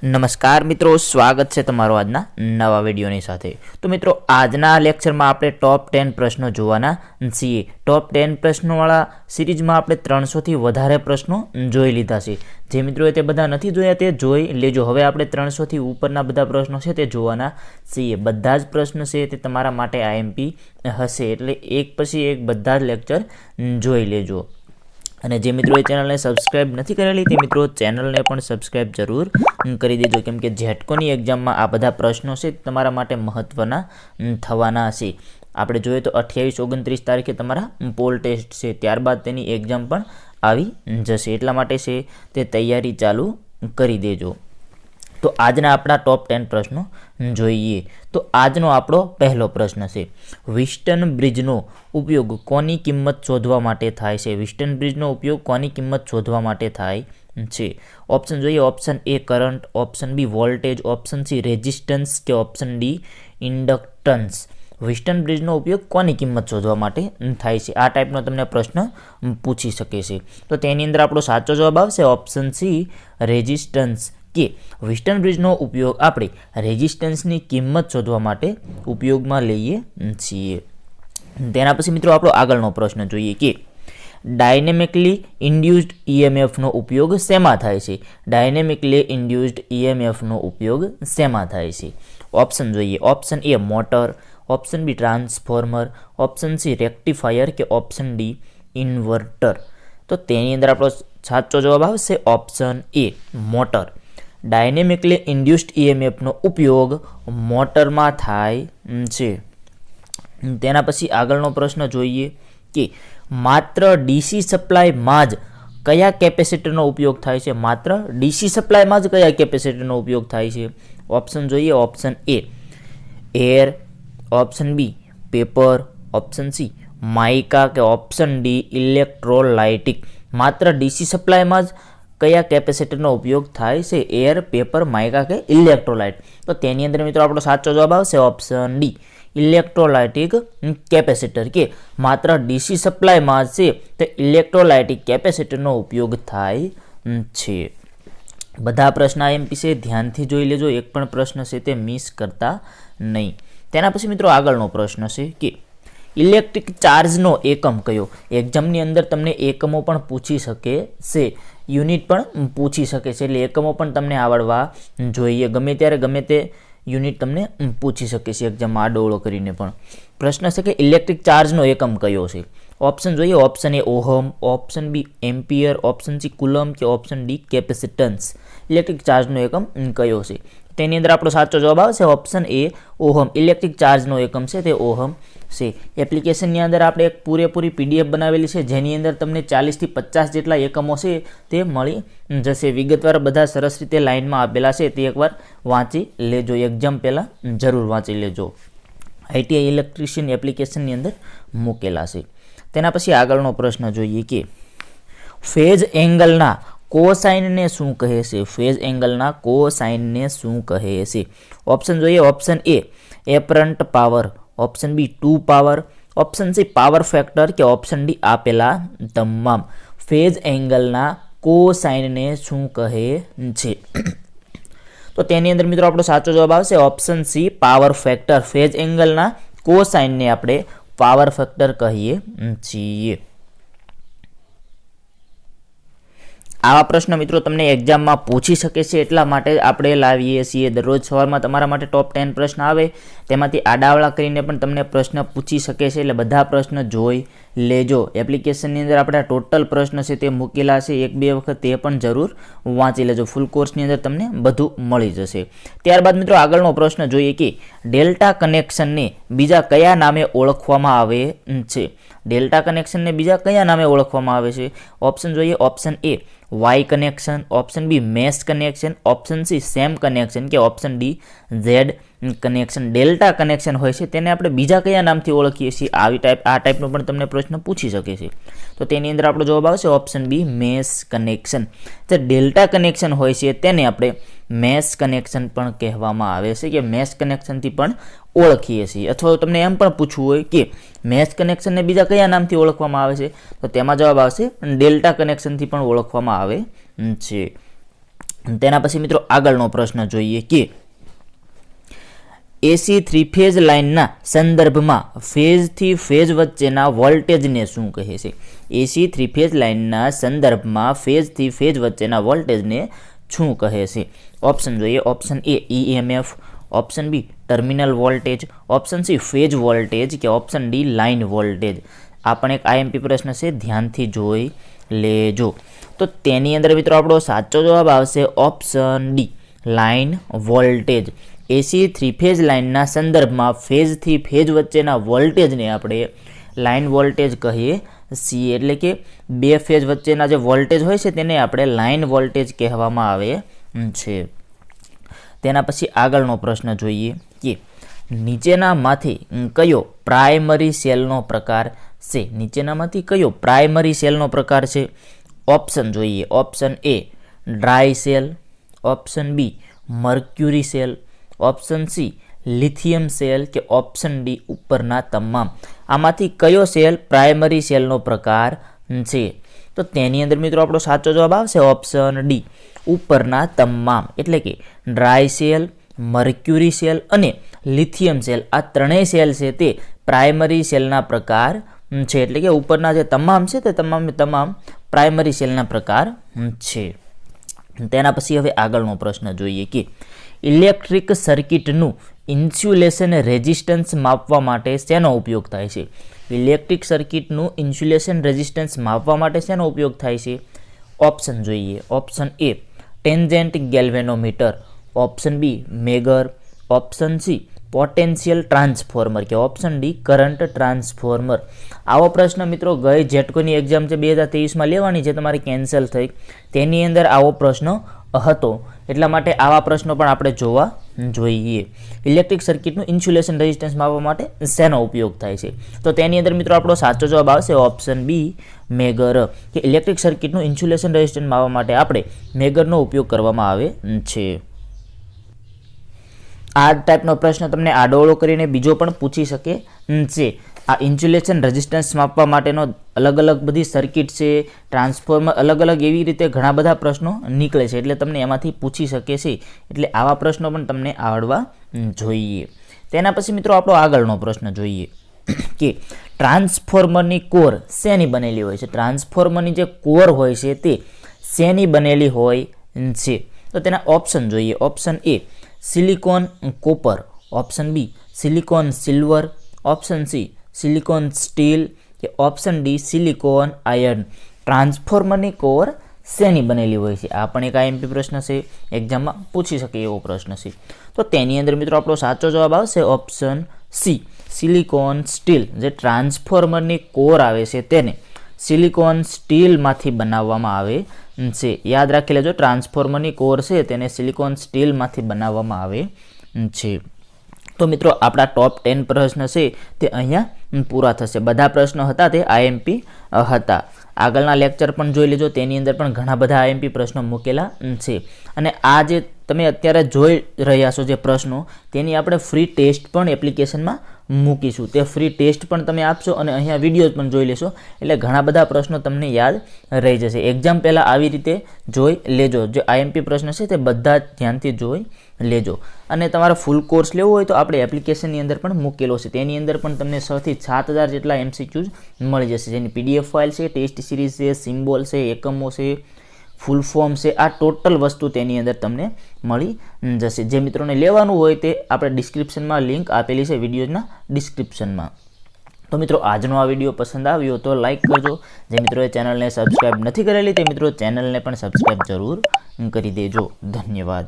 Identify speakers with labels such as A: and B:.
A: નમસ્કાર મિત્રો, સ્વાગત છે તમારો આજના નવા વિડીયોની સાથે। તો મિત્રો આજના લેક્ચરમાં આપણે ટોપ 10 પ્રશ્નો જોવાના છીએ। ટોપ 10 પ્રશ્નોવાળા સિરીઝમાં આપણે 300થી વધારે પ્રશ્નો જોઈ લીધા છે। જે મિત્રોએ તે બધા નથી જોયા તે જોઈ લેજો। હવે આપણે 300થી ઉપરના બધા પ્રશ્નો છે તે જોવાના છીએ। બધા જ પ્રશ્ન છે તે તમારા માટે આઈએમપી હશે, એટલે એક પછી એક બધા જ લેક્ચર જોઈ લેજો। અને જે મિત્રોએ ચેનલને સબસ્ક્રાઇબ નથી કરેલી તે મિત્રો ચેનલને પણ સબસ્ક્રાઇબ જરૂર કરી દેજો, કેમ કે જેટકોની એક્ઝામમાં આ બધા પ્રશ્નો છે તમારા માટે મહત્ત્વના થવાના છે। આપણે જોઈએ તો 28-29 તારીખે તમારા પોલ ટેસ્ટ છે, ત્યારબાદ તેની એક્ઝામ પણ આવી જશે, એટલા માટે છે તે તૈયારી ચાલુ કરી દેજો। તો આજના આપણા ટોપ 10 પ્રશ્નો જોઈએ। તો આજનો આપણો પહેલો પ્રશ્ન છે, વિસ્ટન બ્રિજનો ઉપયોગ કોની કિંમત શોધવા માટે થાય છે? વિસ્ટન બ્રિજનો ઉપયોગ કોની કિંમત શોધવા માટે થાય છે? ઓપ્શન જોઈએ। Option A current, option B voltage, option C resistance કે ઓપ્શન ડી ઇન્ડક્ટન્સ। વિસ્ટન બ્રિજનો ઉપયોગ કોની કિંમત શોધવા માટે થાય છે? આ ટાઈપનો તમને પ્રશ્ન પૂછી શકે છે। તો તેની અંદર આપણો સાચો જવાબ આવશે ઓપ્શન સી રેઝિસ્ટન્સ, કે વિસ્ટન બ્રિજનો ઉપયોગ આપણે રેઝિસ્ટન્સની કિંમત શોધવા માટે ઉપયોગમાં લઈએ છીએ। તેના પછી મિત્રો આપણો આગળનો પ્રશ્ન જોઈએ કે ડાયનેમિકલી ઇન્ડ્યુસ્ડ ઈએમએફનો ઉપયોગ શેમાં થાય છે? ડાયનેમિકલી ઇન્ડ્યુસ્ડ ઈએમએફનો ઉપયોગ શેમાં થાય છે? ઓપ્શન જોઈએ। Option A motor, option B transformer, option C rectifier કે ઓપ્શન ડી ઇન્વર્ટર। તો તેની અંદર આપણો સાચો જવાબ આવશે option A motor. Dynamically induced ઈએમએફનો ઉપયોગ મોટરમાં થાય છે। તેના પછી આગળનો પ્રશ્ન જોઈએ કે માત્ર ડીસી સપ્લાયમાં જ કયા કેપેસિટરનો ઉપયોગ થાય છે? માત્ર ડીસી સપ્લાયમાં જ કયા કેપેસિટરનો ઉપયોગ થાય છે? ઓપ્શન જોઈએ। Option A air, option B paper, option C mica કે ઓપ્શન ડી ઇલેક્ટ્રોલાઇટિક। માત્ર ડીસી સપ્લાયમાં જ કયા કેપેસિટરનો ઉપયોગ થાય છે? એર, પેપર, માઇકા કે ઇલેક્ટ્રોલાઇટ। તો તેની અંદર મિત્રો આપણો સાચો જવાબ આવશે ઓપ્શન ડી ઇલેક્ટ્રોલાઇટિક કેપેસિટર, કે માત્ર ડીસી સપ્લાયમાં છે તે ઇલેક્ટ્રોલાઇટિક કેપેસિટરનો ઉપયોગ થાય છે। બધા પ્રશ્ન આઈએમપી છે, ધ્યાનથી જોઈ લેજો, એક પણ પ્રશ્ન છે તે મિસ કરતા નહીં। તેના પછી મિત્રો આગળનો પ્રશ્ન છે કે ઇલેક્ટ્રિક ચાર્જનો એકમ કયો? એક્ઝામની અંદર તમને એકમો પણ પૂછી શકે છે, યુનિટ પણ પૂછી શકે છે, એટલે એકમો પણ તમને આવડવા જોઈએ। ગમે ત્યારે ગમે તે યુનિટ તમને પૂછી શકે છે એક્ઝામમાં આડોળો કરીને પણ। પ્રશ્ન છે કે ઇલેક્ટ્રિક ચાર્જનો એકમ કયો છે? ઓપ્શન જોઈએ। Option A ohm, option B ampere, option C coulomb કે ઓપ્શન ડી કેપેસિટન્સ। ઇલેક્ટ્રિક ચાર્જનો એકમ કયો છે? તેની અંદર આપણો સાચો જવાબ આવશે ઓપ્શન એ ઓહમ। ઇલેક્ટ્રિક ચાર્જનો એકમ છે તે ઓહમ છે। એપ્લિકેશનની અંદર આપણે એક પૂરેપૂરી પીડીએફ બનાવેલી છે, જેની અંદર તમને 40થી 50 જેટલા એકમો છે તે મળી જશે। વિગતવાર બધા સરસ રીતે લાઇનમાં આપેલા છે, તે એકવાર વાંચી લેજો, એક્ઝામ પહેલાં જરૂર વાંચી લેજો। આઈટીઆઈ ઇલેક્ટ્રિશિયન એપ્લિકેશનની અંદર મૂકેલા છે। તેના પછી આગળનો પ્રશ્ન જોઈએ કે ફેઝ એંગલના કોસાઇનને શું કહે છે? ફેઝ એંગલના કોસાઇનને શું કહે છે? ઓપ્શન જોઈએ। Option A apparent power, option B 2 power, option C power factor કે ઓપ્શન ડી આપેલા તમામ। ફેઝ એંગલના કોસાઇનને શું કહે છે? તો તેની અંદર મિત્રો આપણો સાચો જવાબ આવશે option C power factor. Phase એંગલના કોસાઇનને આપણે પાવર ફેક્ટર કહીએ છીએ। આવા પ્રશ્ન મિત્રો તમને એક્ઝામમાં પૂછી શકે છે, એટલા માટે આપણે લાવીએ છીએ। દરરોજ સવારમાં તમારા માટે ટોપ 10 પ્રશ્ન આવે, તેમાંથી આડાવડા કરીને પણ તમને પ્રશ્ન પૂછી શકે છે, એટલે બધા પ્રશ્ન જોઈ લેજો। એપ્લિકેશનની અંદર આપણે ટોટલ પ્રશ્ન છે તે મૂકેલા છે, 1-2 વખત તે પણ જરૂર વાંચી લેજો। ફૂલ કોર્સની અંદર તમને બધું મળી જશે। ત્યારબાદ મિત્રો આગળનો પ્રશ્ન જોઈએ કે ડેલ્ટા કનેક્શનને બીજા કયા નામે ઓળખવામાં આવે છે? ડેલ્ટા કનેક્શનને બીજા કયા નામે ઓળખવામાં આવે છે? ઓપ્શન જોઈએ। Option A Y connection, option B mesh connection, option C same connection કે option D Z connection. Delta connection હોય છે તેને આપણે બીજા કયા નામથી ઓળખીએ છીએ? આ ટાઈપનો પણ તમને પ્રશ્ન પૂછી શકે છે। તો તેની અંદર આપણો જવાબ આવશે ઓપ્શન બી મેશ કનેક્શન। જે ડેલ્ટા કનેક્શન હોય છે તેને આપણે મેશ કનેક્શન પણ કહેવામાં આવે છે, કે મેશ કનેક્શનથી પણ ઓળખીએ છીએ। અથવા તમને એમ પણ પૂછવું હોય કે મેશ કનેક્શનને બીજા કયા નામથી ઓળખવામાં આવે છે, તો તેમાં જવાબ આવશે ડેલ્ટા કનેક્શનથી પણ ઓળખવામાં આવે છે। તેના પછી મિત્રો આગળનો પ્રશ્ન જોઈએ કે એસી 3 ફેઝ લાઇનના સંદર્ભમાં ફેઝથી ફેઝ વચ્ચેના વોલ્ટેજને શું કહે છે? એસી 3 ફેઝ લાઇનના સંદર્ભમાં ફેઝથી ફેઝ વચ્ચેના વોલ્ટેજને શું કહે છે? ઓપ્શન જોઈએ. Option A EMF, option B terminal voltage, option C phase voltage કે ઓપ્શન ડી લાઇન વોલ્ટેજ. આ પણ એક આઈએમપી પ્રશ્ન છે, ધ્યાનથી જોઈ લેજો. તો તેની અંદર મિત્રો આપણો સાચો જવાબ આવશે ઓપ્શન ડી લાઇન વોલ્ટેજ. એસી 3 ફેઝ લાઇનના સંદર્ભમાં ફેઝથી ફેઝ વચ્ચેના વોલ્ટેજને આપણે લાઇન વોલ્ટેજ કહીએ છીએ. એટલે કે બે ફેઝ વચ્ચેના જે વોલ્ટેજ હોય છે તેને આપણે લાઇન વોલ્ટેજ કહેવામાં આવે છે. તેના પછી આગળનો પ્રશ્ન જોઈએ કે નીચેનામાંથી કયો પ્રાઇમરી સેલનો પ્રકાર છે? નીચેનામાંથી કયો પ્રાઇમરી સેલનો પ્રકાર છે? ઓપ્શન જોઈએ. Option A dry cell, option B mercury cell, option C lithium cell કે ઓપ્શન ડી ઉપરના તમામ. આમાંથી કયો સેલ પ્રાઇમરી સેલનો પ્રકાર છે? તો તેની અંદર મિત્રો આપણો સાચો જવાબ આવશે ઓપ્શન ડી ઉપરના તમામ. એટલે કે ડ્રાય સેલ, મર્ક્યુરી સેલ અને લિથિયમ સેલ, આ ત્રણેય સેલ છે તે પ્રાઇમરી સેલના પ્રકાર છે. એટલે કે ઉપરના જે તમામ છે તે તમામ પ્રાઇમરી સેલના પ્રકાર છે. તેના પછી હવે આગળનો પ્રશ્ન જોઈએ કે ઇલેક્ટ્રિક સર્કિટનું ઇન્સ્યુલેશન રેઝિસ્ટન્સ માપવા માટે શેનો ઉપયોગ થાય છે? ઇલેક્ટ્રિક સર્કિટનું ઇન્સ્યુલેશન રેઝિસ્ટન્સ માપવા માટે શેનો ઉપયોગ થાય છે? ઓપ્શન જોઈએ. Option A tangent galvanometer, option B megger, option C potential transformer કે ઓપ્શન ડી કરંટ ટ્રાન્સફોર્મર. આવો પ્રશ્ન મિત્રો ગઈ જેટકોની એક્ઝામ છે 2023માં લેવાની છે, તમારી કેન્સલ થઈ, તેની અંદર આવો પ્રશ્ન હતો. એટલા માટે આવા પ્રશ્નો પણ આપણે જોવા જોઈએ. ઇલેક્ટ્રિક સર્કિટનું ઇન્સ્યુલેશન રેઝિસ્ટન્સ માપવા માટે શેનો ઉપયોગ થાય છે? તો તેની અંદર મિત્રો આપણો સાચો જવાબ આવશે ઓપ્શન બી મેગર, કે ઇલેક્ટ્રિક સર્કિટનું ઇન્સ્યુલેશન રેઝિસ્ટન્સ માપવા માટે આપણે મેગરનો ઉપયોગ કરવામાં આવે છે. આ ટાઈપનો પ્રશ્ન તમને આડોળો કરીને બીજો પણ પૂછી શકે છે. આ ઇન્સ્યુલેશન રેઝિસ્ટન્સ માપવા માટેનો અલગ અલગ બધી સર્કિટ છે, ટ્રાન્સફોર્મર અલગ અલગ એવી રીતે ઘણા બધા પ્રશ્નો નીકળે છે, એટલે તમને એમાંથી પૂછી શકે છે. એટલે આવા પ્રશ્નો પણ તમને આવડવા જોઈએ. તેના પછી મિત્રો આપણો આગળનો પ્રશ્ન જોઈએ કે ટ્રાન્સફોર્મરની કોર શેની બનેલી હોય છે? ટ્રાન્સફોર્મરની જે કોર હોય છે તે શેની બનેલી હોય છે? તો તેના ઓપ્શન જોઈએ. Option A silicon copper, option B silicon silver, option C silicon steel કે ઓપ્શન ડી સિલિકોન આયર્ન. ટ્રાન્સફોર્મરની કોર શેની બનેલી હોય છે? આ પણ એક આઈએમપી પ્રશ્ન છે, એક્ઝામમાં પૂછી શકે એવો પ્રશ્ન છે. તો તેની અંદર મિત્રો આપણો સાચો જવાબ આવશે ઓપ્શન સી સિલિકોન સ્ટીલ. જે ટ્રાન્સફોર્મરની કોર આવે છે તેને સિલિકોન સ્ટીલમાંથી બનાવવામાં આવે છે. યાદ રાખી લેજો, ટ્રાન્સફોર્મરની કોર છે તેને સિલિકોન સ્ટીલમાંથી બનાવવામાં આવે છે. તો મિત્રો આપણા ટોપ 10 પ્રશ્ન છે તે અહીંયા પૂરા થશે. બધા પ્રશ્નો હતા તે આઈએમપી હતા. આગળના લેક્ચર પણ જોઈ લેજો, તેની અંદર પણ ઘણા બધા આઈએમપી પ્રશ્નો મૂકેલા છે. અને આ જે તમે અત્યારે જોઈ રહ્યા છો જે પ્રશ્નો, તેની આપણે ફ્રી ટેસ્ટ પણ એપ્લિકેશનમાં મૂકીશું. તે ફ્રી ટેસ્ટ પણ તમે આપશો અને અહીંયા વિડીયોઝ પણ જોઈ લેશો, એટલે ઘણા બધા પ્રશ્નો તમને યાદ રહી જશે. એક્ઝામ પહેલાં આવી રીતે જોઈ લેજો. જે આઈએમપી પ્રશ્ન છે તે બધા જ ધ્યાનથી જોઈ લેજો. અને તમારે ફૂલ કોર્સ લેવો હોય તો આપણે એપ્લિકેશનની અંદર પણ મૂકેલો છે, તેની અંદર પણ તમને 6 થી 7,000 જેટલા MCQs મળી જશે, જેની PDF ફાઇલ છે, ટેસ્ટ સિરીઝ છે, સિમ્બોલ છે, એકમો છે, ફૂલ ફોર્મ છે, આ ટોટલ વસ્તુ તેની અંદર તમને મળી જશે. જે મિત્રોને લેવાનું હોય તે આપણે ડિસ્ક્રિપ્શનમાં લિંક આપેલી છે, વિડીયોના ડિસ્ક્રિપ્શનમાં. તો મિત્રો આજનો આ વિડીયો પસંદ આવ્યો તો લાઇક કરજો. જે મિત્રોએ ચેનલને સબસ્ક્રાઈબ નથી કરેલી તે મિત્રો ચેનલને પણ સબસ્ક્રાઈબ જરૂર કરી દેજો. ધન્યવાદ.